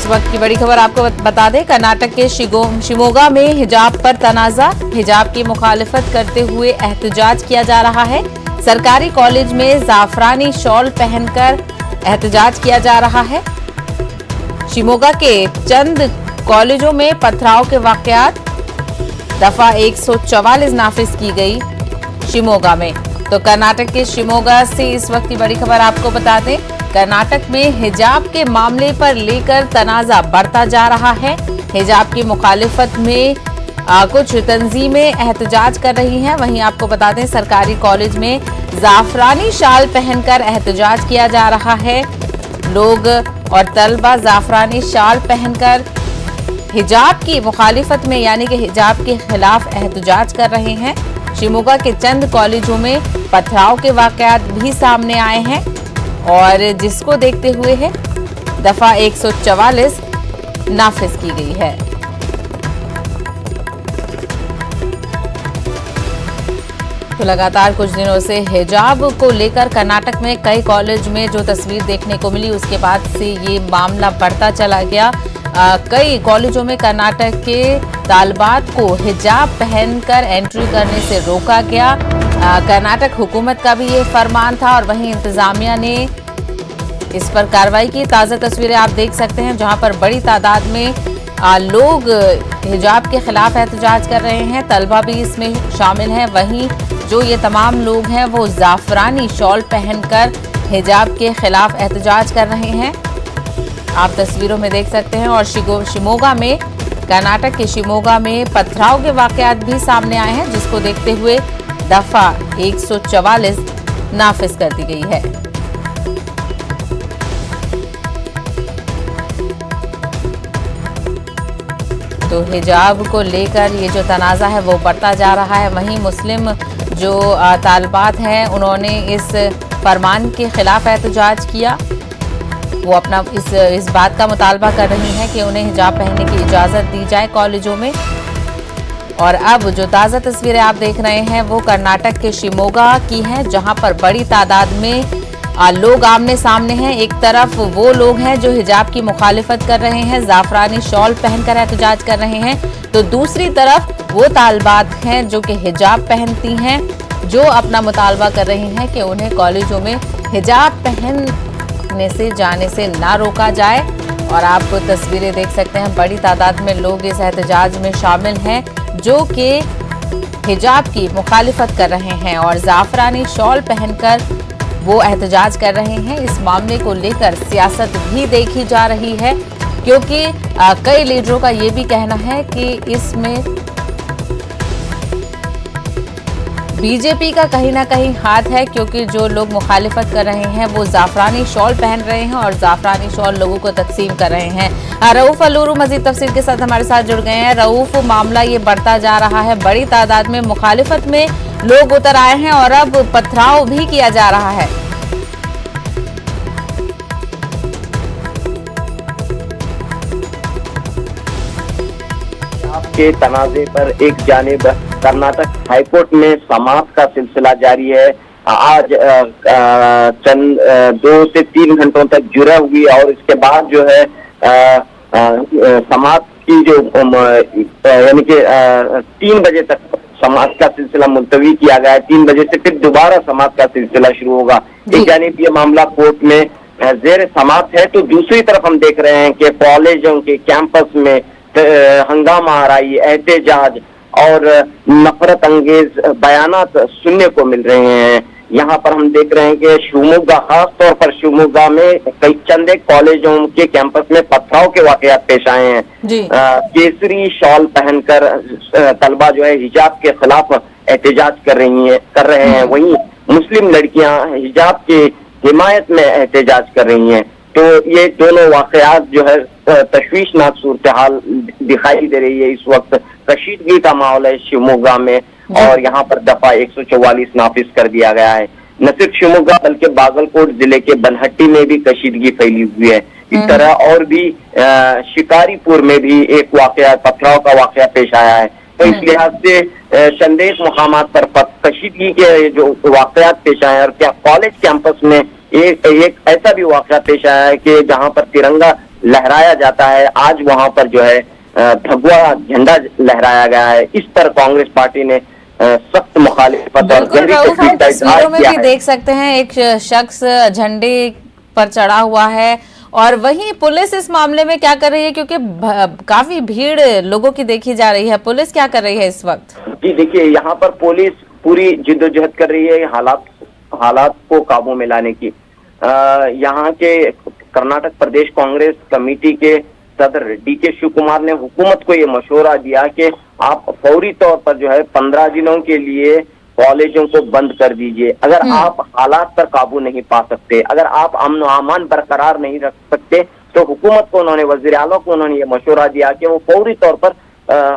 वक्त की बड़ी खबर आपको बता दें, कर्नाटक के शिमोगा में हिजाब पर तनाजा, हिजाब की मुखालिफत करते हुए एहतजाज किया जा रहा है। सरकारी कॉलेज में जाफरानी शॉल पहनकर एहतजाज किया जा रहा है। शिमोगा के चंद कॉलेजों में पथराव के वाकयात, दफा 144 नाफिज की गई शिमोगा में। तो कर्नाटक के शिमोगा से इस वक्त की बड़ी खबर आपको बता दें, कर्नाटक में हिजाब के मामले पर लेकर तनाजा बढ़ता जा रहा है। हिजाब की मुखालिफत में कुछ तंजीमें एहतजाज कर रही हैं। वहीं आपको बता दें, सरकारी कॉलेज में जाफरानी शाल पहनकर एहतजाज किया जा रहा है। लोग और तलबा जाफरानी शाल पहनकर हिजाब की मुखालिफत में यानी कि हिजाब के खिलाफ एहतजाज कर रहे हैं। शिमोगा के चंद कॉलेजों में पथराव के वाकयात भी सामने आए हैं और जिसको देखते हुए है दफा 144 नाफिज की गई है। तो लगातार कुछ दिनों से हिजाब को लेकर कर्नाटक में कई कॉलेज में जो तस्वीर देखने को मिली, उसके बाद से ये मामला बढ़ता चला गया। कई कॉलेजों में कर्नाटक के तालिबात को हिजाब पहनकर एंट्री करने से रोका गया। कर्नाटक हुकूमत का भी ये फरमान था और वहीं इंतजामिया ने इस पर कार्रवाई की। ताज़ा तस्वीरें आप देख सकते हैं जहां पर बड़ी तादाद में लोग हिजाब के खिलाफ एहतजाज कर रहे हैं। तलबा भी इसमें शामिल हैं। वहीं जो ये तमाम लोग हैं वो जाफरानी शॉल पहनकर हिजाब के खिलाफ एहतजाज कर रहे हैं। आप तस्वीरों में देख सकते हैं। और शिमोगा में, कर्नाटक के शिमोगा में पथराव के वाकयात भी सामने आए हैं, जिसको देखते हुए दफा 144 नाफिज कर दी गई है। तो हिजाब को लेकर ये जो तनाज़ा है वो बढ़ता जा रहा है। वहीं मुस्लिम जो तालिबात हैं उन्होंने इस फरमान के खिलाफ एहतजाज किया। वो अपना इस बात का मुतालबा कर रही हैं कि उन्हें हिजाब पहनने की इजाज़त दी जाए कॉलेजों में। और अब जो ताज़ा तस्वीरें आप देख रहे हैं वो कर्नाटक के शिमोगा की हैं, जहां पर बड़ी तादाद में लोग आमने सामने हैं। एक तरफ वो लोग हैं जो हिजाब की मुखालिफत कर रहे हैं, जाफरानी शॉल पहनकर एहतजाज कर रहे हैं, तो दूसरी तरफ वो तालिबात हैं जो कि हिजाब पहनती हैं, जो अपना मुतालबा कर रही हैं कि उन्हें कॉलेजों में हिजाब पहनने से जाने से ना रोका जाए। और आप तस्वीरें देख सकते हैं, बड़ी तादाद में लोग इस एहतजाज में शामिल हैं जो कि हिजाब की मुखालिफत कर रहे हैं और जाफरानी शॉल पहनकर वो एहतजाज कर रहे हैं। इस मामले को लेकर सियासत भी देखी जा रही है, क्योंकि कई लीडरों का ये भी कहना है कि इसमें बीजेपी का कहीं ना कहीं हाथ है, क्योंकि जो लोग मुखालिफत कर रहे हैं वो जाफरानी शॉल पहन रहे हैं और जाफरानी शॉल लोगों को तकसीम कर रहे हैं। रऊफ अलूरू मजीद तफसील के साथ हमारे साथ जुड़ गए हैं। रऊफ, मामला ये बढ़ता जा रहा है, बड़ी तादाद में मुखालिफत में लोग उतर आए हैं और अब पथराव भी किया जा रहा है। के तनाजे पर एक जानिब कर्नाटक हाईकोर्ट में समाअत का सिलसिला जारी है। आज चंद 2 से 3 घंटों तक जुरा हुई और इसके बाद जो है समाअत की जो यानी कि 3 बजे तक समाअत का सिलसिला मुलतवी किया गया है। 3 बजे से फिर दोबारा समाअत का सिलसिला शुरू होगा। एक जानिब ये मामला कोर्ट में जेर समाअत है, तो दूसरी तरफ हम देख रहे हैं कि कॉलेजों के कैंपस में हंगामा आराई, एहतजाज और नफरत अंगेज बयानात सुनने को मिल रहे हैं। यहाँ पर हम देख रहे हैं कि शिवमोगा, खास तौर पर शिवमोगा में कई चंद कॉलेजों के कैंपस में पथराव के वाकयात पेश आए हैं। केसरी शॉल पहनकर तलबा जो है हिजाब के खिलाफ एहतजाज कर रहे हैं। वहीं मुस्लिम लड़कियां हिजाब की हिमायत में एहतजाज कर रही हैं। तो ये दोनों वाकयात जो है तशवीशनाक सूरत हाल दिखाई दे रही है। इस वक्त कशीदगी का माहौल है शिवमोगा में और यहाँ पर दफा 144 नाफिज कर दिया गया है। न सिर्फ शिवमोगा बल्कि बागलकोट जिले के बनहट्टी में भी कशीदगी फैली हुई है। इस तरह और भी शिकारीपुर में भी एक वाकया, पथराव का वाकया पेश आया है। तो इस लिहाज से चंदेक मुकामात पर कशीदगी के जो वाकयात पेश आए हैं और क्या कॉलेज कैंपस में एक ऐसा भी वाकया पेश आया है कि जहां पर तिरंगा लहराया जाता है, आज वहां पर जो है भगवा झंडा लहराया गया है। इस पर कांग्रेस पार्टी ने सख्त मुखालिफत और बिल्कुल गहरी रऊफ, हम तशवीश का तस्वीरों इजहार में किया भी है। देख सकते हैं एक शख्स झंडे पर चढ़ा हुआ है। और वहीं पुलिस इस मामले में क्या कर रही है, क्योंकि काफी भीड़ लोगों की देखी जा रही है, पुलिस क्या कर रही है इस वक्त? जी देखिए, यहाँ पर पुलिस पूरी जिद्दोजहद कर रही है हालात को काबू में लाने की। यहाँ के कर्नाटक प्रदेश कांग्रेस कमेटी के सदर DK शिव कुमार ने हुकूमत को ये मशवरा दिया कि आप फौरी तौर पर जो है 15 दिनों के लिए कॉलेजों को बंद कर दीजिए। अगर आप हालात पर काबू नहीं पा सकते, अगर आप अमन अमान बरकरार नहीं रख सकते, तो हुकूमत को उन्होंने, वजीर आला को उन्होंने ये मशवरा दिया कि वो फौरी तौर पर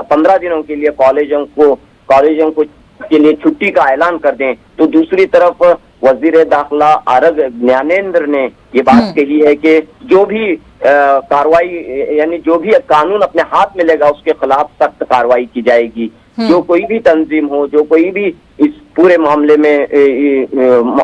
15 दिनों के लिए कॉलेजों को के लिए छुट्टी का ऐलान कर दें। तो दूसरी तरफ वजीर दाखिला आरग ज्ञानेंद्र ने ये बात कही है कि जो भी कार्रवाई, यानी जो भी कानून अपने हाथ में लेगा उसके खिलाफ सख्त कार्रवाई की जाएगी। जो कोई भी तंजीम हो, जो कोई भी इस पूरे मामले में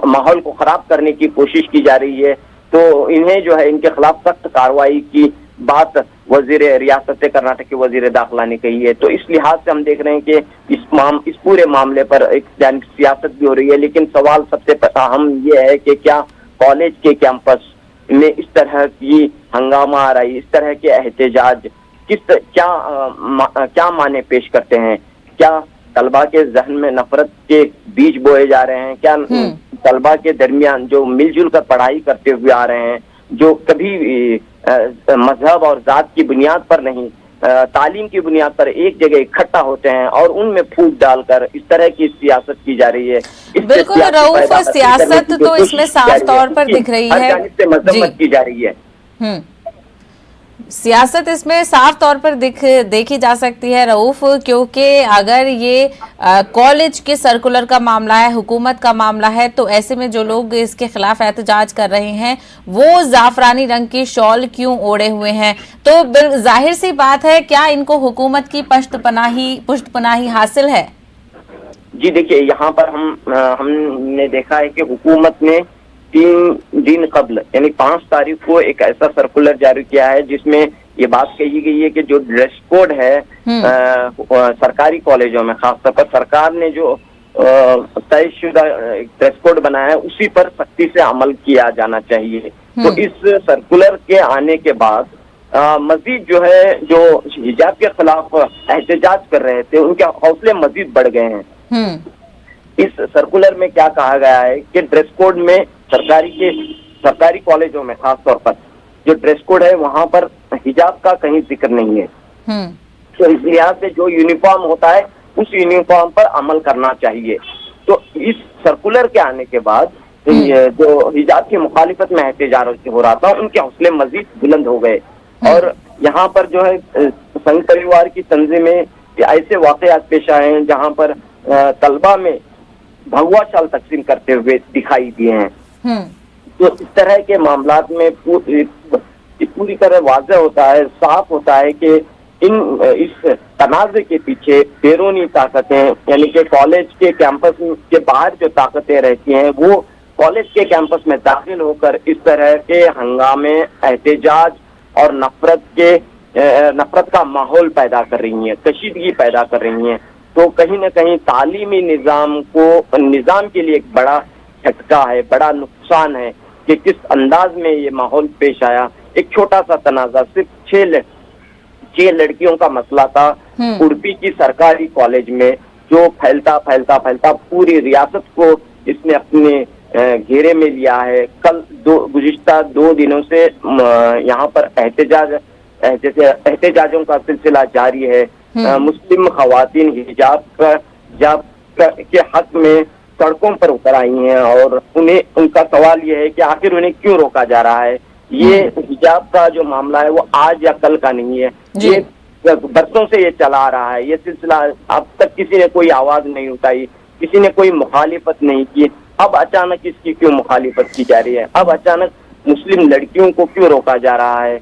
माहौल को खराब करने की कोशिश की जा रही है, तो इन्हें जो है इनके खिलाफ सख्त कार्रवाई की बात रियासत कर्नाटक के वजीर दाखिला ने कही है। तो इस लिहाज से हम देख रहे हैं कि इस पूरे मामले पर एक सियासत भी हो रही है, लेकिन सवाल सबसे अहम ये है कि क्या कॉलेज के कैंपस में इस तरह की हंगामा आ रही, इस तरह के एहतजाज क्या माने पेश करते हैं? क्या तलबा के जहन में नफरत के बीज बोए जा रहे हैं? क्या तलबा के दरमियान जो मिलजुल कर पढ़ाई करते हुए आ रहे हैं, जो कभी मजहब और जात की बुनियाद पर नहीं, तालीम की बुनियाद पर एक जगह इकट्ठा होते हैं और उनमें फूट डालकर इस तरह की सियासत की जा रही है। बिल्कुल रऊफ, सियासत तो इसमें साफ तौर पर दिख रही है, मजम्मत की जा रही है। सियासत इसमें साफ तौर पर देखी जा सकती है रऊफ, क्योंकि अगर ये कॉलेज के सर्कुलर का मामला है, हुकूमत का मामला है, तो ऐसे में जो लोग इसके खिलाफ एहतजाज कर रहे हैं वो जाफरानी रंग की शॉल क्यों ओढ़े हुए हैं? तो जाहिर सी बात है, क्या इनको हुकूमत की पुष्टपनाही हासिल है? जी देखिए, यहाँ पर हमने देखा है कि हुकूमत ने 3 दिन कबल यानी 5 तारीख को एक ऐसा सर्कुलर जारी किया है जिसमें ये बात कही गई है कि जो ड्रेस कोड है सरकारी कॉलेजों में, खासतौर पर सरकार ने जो तयशुदा ड्रेस कोड बनाया है उसी पर सख्ती से अमल किया जाना चाहिए। तो इस सर्कुलर के आने के बाद मजीद जो है, जो हिजाब के खिलाफ एहतजाज कर रहे थे उनके हौसले मजीद बढ़ गए हैं। इस सर्कुलर में क्या कहा गया है कि ड्रेस कोड में सरकारी कॉलेजों में खासतौर पर जो ड्रेस कोड है वहां पर हिजाब का कहीं जिक्र नहीं है। तो इस लिहाज से जो यूनिफॉर्म होता है उस यूनिफॉर्म पर अमल करना चाहिए। तो इस सर्कुलर के आने के बाद जो हिजाब की मुखालिफत में एहतजाज हो रहा था उनके हौसले मजीद बुलंद हो गए। और यहाँ पर जो है संघ परिवार की तंजीमें ऐसे वाकयात पेश आए हैं जहाँ पर तलबा में भगवा शाल तकसीम करते हुए दिखाई दिए हैं। तो इस तरह के मामलात में पूरी तरह वाज़ेह होता है, साफ होता है कि इस तनाज़े के पीछे बैरूनी ताकतें, यानी कि कॉलेज के कैंपस के बाहर जो ताकतें रहती हैं वो कॉलेज के कैंपस में दाखिल होकर इस तरह के हंगामे, एहतजाज और नफरत का माहौल पैदा कर रही हैं, कशीदगी पैदा कर रही हैं। तो कहीं ना कहीं तालीमी निजाम के लिए एक बड़ा झटका है, बड़ा नुकसान है कि किस अंदाज में ये माहौल पेश आया। एक छोटा सा तनाजा, सिर्फ 6 लड़कियों का मसला था उड़पी की सरकारी कॉलेज में, जो फैलता पूरी रियासत को इसने अपने घेरे में लिया है। कल गुज़िश्ता 2 दिनों से यहाँ पर एहतजाजों का सिलसिला जारी है। मुस्लिम खवातीन हिजाब के हक में सड़कों पर उतर आई हैं और उनका सवाल ये है कि आखिर उन्हें क्यों रोका जा रहा है। ये हिजाब का जो मामला है वो आज या कल का नहीं है, ये बरसों से ये चला आ रहा है। ये सिलसिला अब तक किसी ने कोई आवाज नहीं उठाई, किसी ने कोई मुखालिफत नहीं की। अब अचानक इसकी क्यों मुखालिफत की जा रही है? अब अचानक मुस्लिम लड़कियों को क्यों रोका जा रहा है?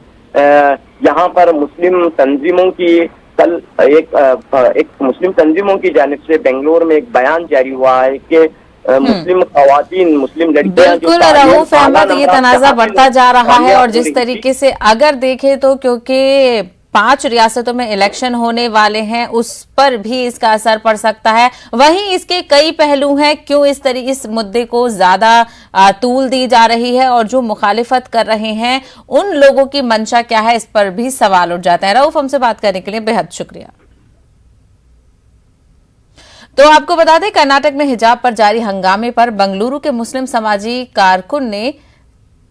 यहाँ पर मुस्लिम तंजीमों की कल एक मुस्लिम तंजीमों की जानिब से बेंगलोर में एक बयान जारी हुआ है कि मुस्लिम खवातीन, मुस्लिम लड़कियां बिल्कुल रऊफ अहमद, ये तनाज़ा बढ़ता जा रहा है। और जिस तरीके से अगर देखें तो क्योंकि 5 रियासतों में इलेक्शन होने वाले हैं, उस पर भी इसका असर पड़ सकता है। वहीं इसके कई पहलू हैं, क्यों इस मुद्दे को ज्यादा तूल दी जा रही है और जो मुखालिफत कर रहे हैं उन लोगों की मंशा क्या है, इस पर भी सवाल उठ जाते हैं। रऊफ, हमसे बात करने के लिए बेहद शुक्रिया। तो आपको बता दें, कर्नाटक में हिजाब पर जारी हंगामे पर बंगलुरु के मुस्लिम समाजी कारकुन ने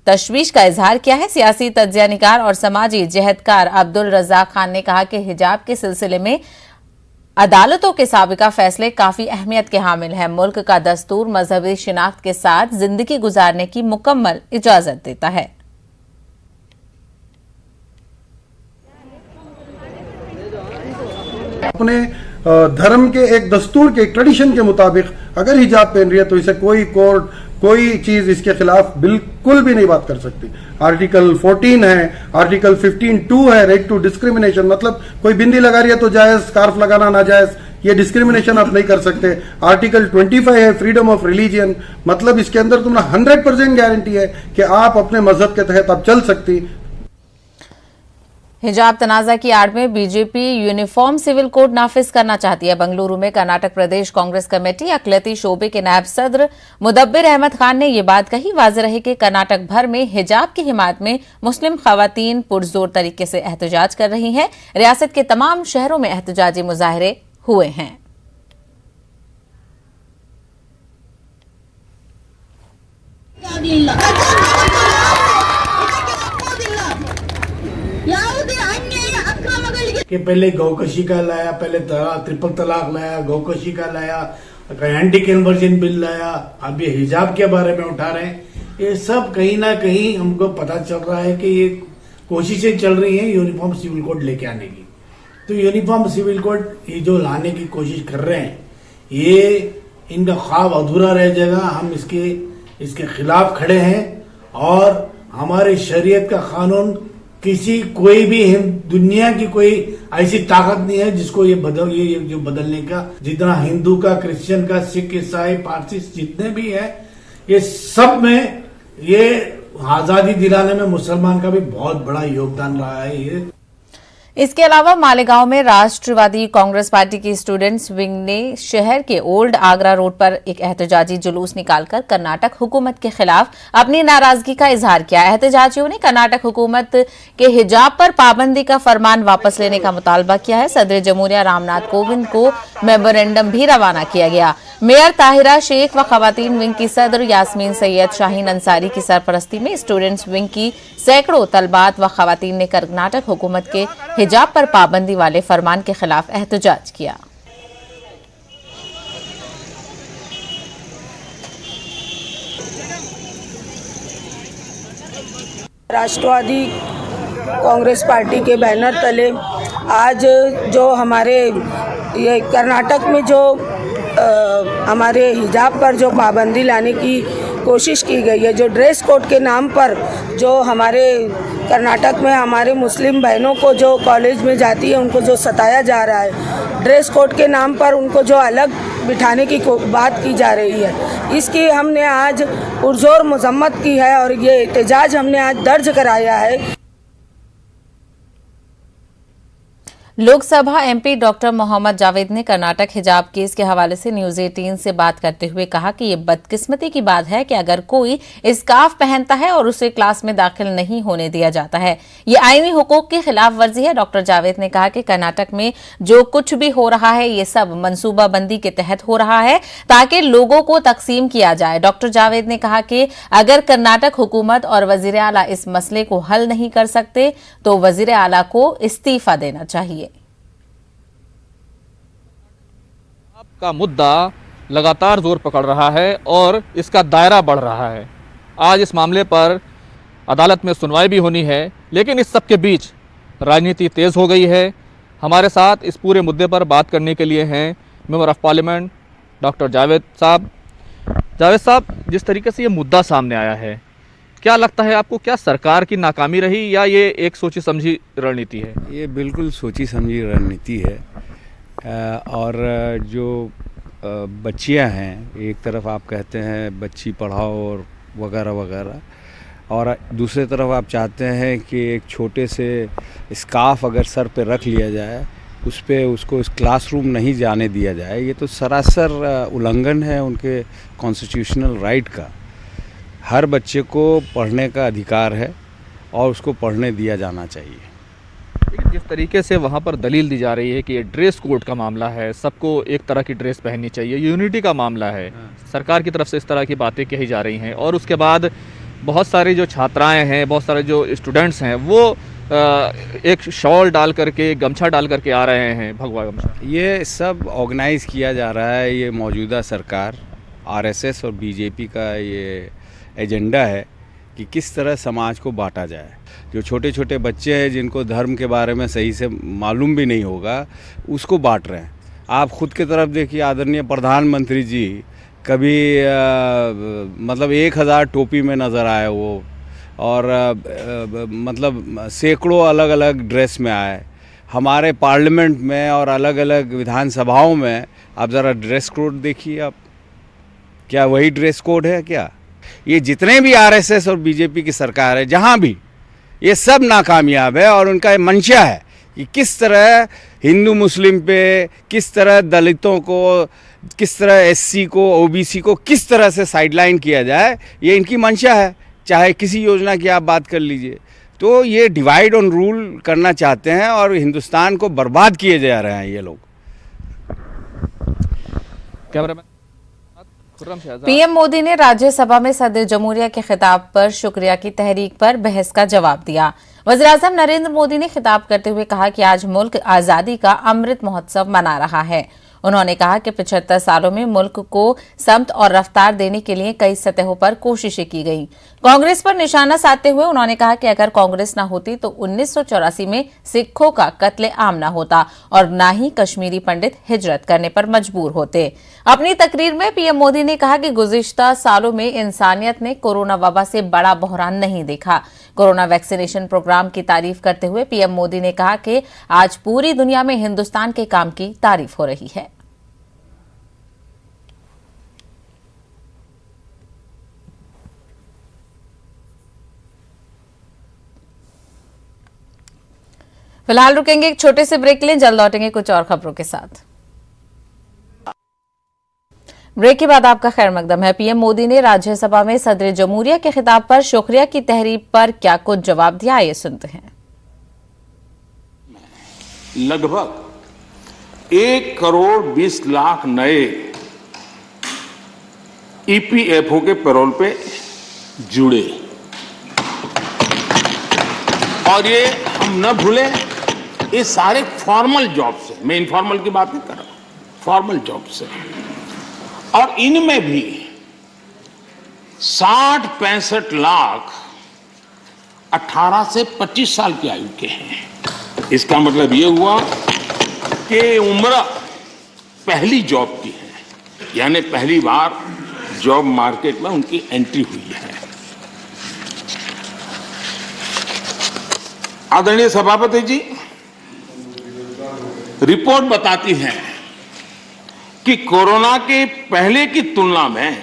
तशवीश का इजहार किया है। सियासी तज्जिया निगार और समाजी जहदकार अब्दुल रज़ाक खान ने कहा कि हिजाब के सिलसिले में अदालतों के साबिका फैसले काफी अहमियत के हामिल हैं। मुल्क का दस्तूर मजहबी शिनाख्त के साथ जिंदगी गुजारने की मुकम्मल इजाजत देता है। अपने धर्म के एक दस्तूर के, एक ट्रेडिशन के मुताबिक अगर हिजाब पहन रही है तो इसे कोई कोर्ट, कोई चीज इसके खिलाफ बिल्कुल भी नहीं बात कर सकती। आर्टिकल 14 है, आर्टिकल 15(2) है, राइट टू डिस्क्रिमिनेशन, मतलब कोई बिंदी लगा रही है तो जायज, स्कार्फ लगाना नाजायज, ये डिस्क्रिमिनेशन आप नहीं कर सकते। आर्टिकल 25 है, फ्रीडम ऑफ रिलीजियन, मतलब इसके अंदर तुम्हें 100% गारंटी है कि आप अपने मजहब के तहत आप चल सकती। हिजाब तनाजा की आड़ में बीजेपी यूनिफॉर्म सिविल कोड नाफिज करना चाहती है। बंगलुरु में कर्नाटक प्रदेश कांग्रेस कमेटी अकलियती शोबे के नायब सदर मुदब्बिर अहमद खान ने यह बात कही। वाज़ेह रहे कि कर्नाटक भर में हिजाब की हिमायत में मुस्लिम खवातीन पुरजोर तरीके से एहतजाज कर रही हैं। रियासत के तमाम शहरों में एहतजाजी मुजाहरे हुए हैं। कि पहले गौकशी का लाया, पहले ट्रिपल तलाक लाया, गौकशी का लाया, एंटी कन्वर्जन बिल लाया, अब ये हिजाब के बारे में उठा रहे हैं। ये सब कहीं ना कहीं हमको पता चल रहा है कि ये कोशिशें चल रही हैं यूनिफॉर्म सिविल कोड लेके आने की। तो यूनिफॉर्म सिविल कोड ये जो लाने की कोशिश कर रहे हैं, ये इनका ख्वाब अधूरा रह जाएगा। हम इसके खिलाफ खड़े हैं और हमारे शरीयत का कानून कोई भी दुनिया की कोई ऐसी ताकत नहीं है जिसको ये जो बदलने का, जितना हिंदू का, क्रिश्चियन का, सिख, ईसाई, पारसी जितने भी है, ये सब में ये आजादी दिलाने में मुसलमान का भी बहुत बड़ा योगदान रहा है। ये इसके अलावा मालेगांव में राष्ट्रवादी कांग्रेस पार्टी की स्टूडेंट्स विंग ने शहर के ओल्ड आगरा रोड पर एक एहतजाजी जुलूस निकालकर कर्नाटक हुकूमत के खिलाफ अपनी नाराजगी का इजहार किया। एहतजाजियों ने कर्नाटक हुकूमत के हिजाब पर पाबंदी का फरमान वापस लेने का मुतालबा किया है। सदर जमहूरिया रामनाथ कोविंद को मेमोरेंडम भी रवाना किया गया। मेयर ताहिरा शेख व खवातीन विंग की सदर यास्मीन सैयद शाहीन अंसारी की सरपरस्ती में स्टूडेंट्स विंग की सैकड़ों तलबात व खवातीन ने कर्नाटक हुकूमत के हिजाब पर पाबंदी वाले फरमान के खिलाफ एहतजाज किया। राष्ट्रवादी कांग्रेस पार्टी के बैनर तले आज जो हमारे ये कर्नाटक में जो हमारे हिजाब पर जो पाबंदी लाने की कोशिश की गई है, जो ड्रेस कोड के नाम पर जो हमारे कर्नाटक में हमारे मुस्लिम बहनों को जो कॉलेज में जाती है उनको जो सताया जा रहा है, ड्रेस कोड के नाम पर उनको जो अलग बिठाने की बात की जा रही है, इसकी हमने आज पुरजोर मजम्मत की है और ये एहतजाज हमने आज दर्ज कराया है। लोकसभा एमपी डॉक्टर मोहम्मद जावेद ने कर्नाटक हिजाब केस के हवाले से न्यूज 18 से बात करते हुए कहा कि ये बदकिस्मती की बात है कि अगर कोई स्कार्फ पहनता है और उसे क्लास में दाखिल नहीं होने दिया जाता है, ये आईनी हुकूक की खिलाफ वर्जी है। डॉक्टर जावेद ने कहा कि कर्नाटक में जो कुछ भी हो रहा है ये सब मनसूबाबंदी के तहत हो रहा है ताकि लोगों को तकसीम किया जाए। डॉक्टर जावेद ने कहा कि अगर कर्नाटक हुकूमत और वजीर आला इस मसले को हल नहीं कर सकते तो वजीर आला को इस्तीफा देना चाहिए। का मुद्दा लगातार जोर पकड़ रहा है और इसका दायरा बढ़ रहा है। आज इस मामले पर अदालत में सुनवाई भी होनी है, लेकिन इस सब के बीच राजनीति तेज़ हो गई है। हमारे साथ इस पूरे मुद्दे पर बात करने के लिए हैं member of parliament doctor Javed साहब। जावेद साहब, जिस तरीके से ये मुद्दा सामने आया है, क्या लगता है आपको, क्या सरकार की नाकामी रही या ये एक सोची समझी रणनीति है? ये बिल्कुल सोची समझी रणनीति है और जो बच्चियां हैं, एक तरफ आप कहते हैं बच्ची पढ़ाओ और वगैरह वगैरह, और दूसरे तरफ आप चाहते हैं कि एक छोटे से स्कार्फ अगर सर पे रख लिया जाए, उस पे उसको इस क्लासरूम नहीं जाने दिया जाए, ये तो सरासर उल्लंघन है उनके कॉन्स्टिट्यूशनल राइट का। हर बच्चे को पढ़ने का अधिकार है और उसको पढ़ने दिया जाना चाहिए। लेकिन जिस तरीके से वहाँ पर दलील दी जा रही है कि ये ड्रेस कोड का मामला है, सबको एक तरह की ड्रेस पहननी चाहिए, यूनिटी का मामला है, सरकार की तरफ से इस तरह की बातें कही जा रही हैं, और उसके बाद बहुत सारी जो छात्राएं हैं, बहुत सारे जो स्टूडेंट्स हैं, वो एक शॉल डाल करके, गमछा डाल करके आ रहे हैं, भगवा गमछा। ये सब ऑर्गेनाइज किया जा रहा है। ये मौजूदा सरकार आरएसएस और बीजेपी का ये एजेंडा है कि किस तरह समाज को बांटा जाए। जो छोटे छोटे बच्चे हैं जिनको धर्म के बारे में सही से मालूम भी नहीं होगा, उसको बांट रहे हैं। आप खुद की तरफ देखिए, आदरणीय प्रधानमंत्री जी कभी मतलब 1000 टोपी में नज़र आए वो, और मतलब सैकड़ों अलग अलग ड्रेस में आए। हमारे पार्लियामेंट में और अलग अलग विधानसभाओं में आप ज़रा ड्रेस कोड देखिए, आप क्या वही ड्रेस कोड है क्या? ये जितने भी आरएसएस और बीजेपी की सरकार है, जहाँ भी, ये सब नाकामयाब है, और उनका मंशा है कि किस तरह हिंदू मुस्लिम पे, किस तरह दलितों को, किस तरह एससी को, ओबीसी को किस तरह से साइडलाइन किया जाए, ये इनकी मंशा है। चाहे किसी योजना की आप बात कर लीजिए, तो ये डिवाइड ऑन रूल करना चाहते हैं और हिंदुस्तान को बर्बाद किए जा रहे हैं ये लोग। पीएम मोदी ने राज्यसभा में सदर जमहूरिया के खिताब पर शुक्रिया की तहरीक पर बहस का जवाब दिया। वज़ीर-ए-आज़म नरेंद्र मोदी ने खिताब करते हुए कहा कि आज मुल्क आजादी का अमृत महोत्सव मना रहा है। उन्होंने कहा कि 75 सालों में मुल्क को समत और रफ्तार देने के लिए कई सतहों पर कोशिशें की गई। कांग्रेस पर निशाना साधते हुए उन्होंने कहा कि अगर कांग्रेस न होती तो 1984 में सिखों का कत्ले आम न होता और न ही कश्मीरी पंडित हिजरत करने पर मजबूर होते। अपनी तकरीर में पीएम मोदी ने कहा कि गुज़िश्ता सालों में इंसानियत ने कोरोना वबा से बड़ा बहरान नहीं देखा। कोरोना वैक्सीनेशन प्रोग्राम की तारीफ करते हुए पीएम मोदी ने कहा कि आज पूरी दुनिया में हिंदुस्तान के काम की तारीफ हो रही है। फिलहाल रुकेंगे एक छोटे से ब्रेक के लिए, जल्द लौटेंगे कुछ और खबरों के साथ। ब्रेक के बाद आपका खैर मकदम है। पीएम मोदी ने राज्यसभा में सदर जमहूरिया के खिताब पर शुक्रिया की तहरीक पर क्या कुछ जवाब दिया, ये सुनते हैं। लगभग 1,20,00,000 नए ईपीएफओ के पैरोल पे जुड़े, और ये हम न भूलें, ये सारे फॉर्मल जॉब से, मैं इनफॉर्मल की बात नहीं कर रहा, फॉर्मल जॉब से, और इनमें भी 60-65 लाख 18 से 25 साल की आयु के हैं। इसका मतलब ये हुआ कि उम्र पहली जॉब की है, यानी पहली बार जॉब मार्केट में उनकी एंट्री हुई है। आदरणीय सभापति जी, रिपोर्ट बताती है कि कोरोना के पहले की तुलना में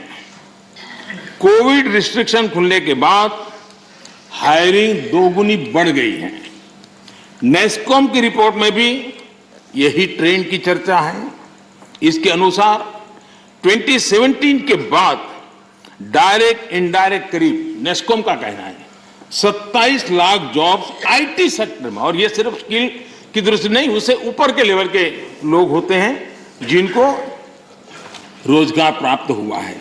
कोविड रिस्ट्रिक्शन खुलने के बाद हायरिंग दोगुनी बढ़ गई है। नेस्कॉम की रिपोर्ट में भी यही ट्रेंड की चर्चा है। इसके अनुसार 2017 के बाद डायरेक्ट इनडायरेक्ट करीब, नेस्कॉम का कहना है, 27 लाख जॉब्स आईटी सेक्टर में, और ये सिर्फ स्किल की दृष्टि नहीं, उससे ऊपर के लेवल के लोग होते हैं जिनको रोजगार प्राप्त हुआ है।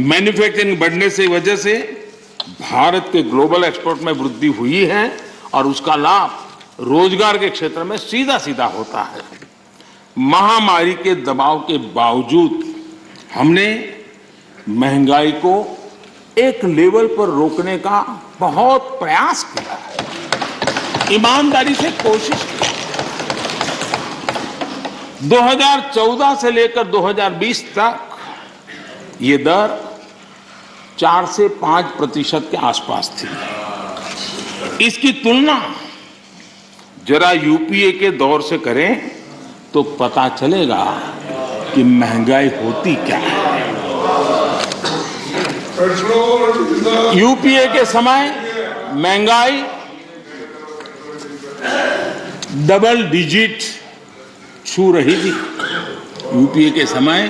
मैन्युफैक्चरिंग बढ़ने से वजह से भारत के ग्लोबल एक्सपोर्ट में वृद्धि हुई है, और उसका लाभ रोजगार के क्षेत्र में सीधा सीधा होता है। महामारी के दबाव के बावजूद हमने महंगाई को एक लेवल पर रोकने का बहुत प्रयास किया है, ईमानदारी से कोशिश की। 2014 से लेकर 2020 तक ये दर 4 से 5% के आसपास थी। इसकी तुलना जरा यूपीए के दौर से करें तो पता चलेगा कि कि महंगाई होती क्या है। यूपीए के समय महंगाई डबल डिजिट छू रही थी। यूपीए के समय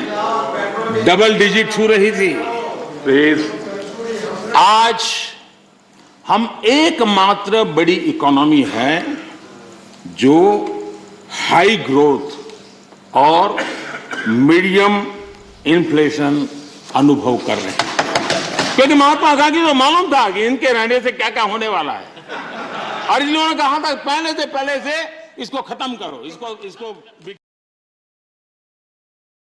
डबल डिजिट छू रही थी। आज हम एकमात्र बड़ी इकोनॉमी है जो हाई ग्रोथ और मीडियम इन्फ्लेशन अनुभव कर रहे हैं, क्योंकि महात्मा गांधी को मालूम था कि इनके रहने से क्या क्या होने वाला है, और इन्होंने कहा था पहले से इसको खत्म करो, इसको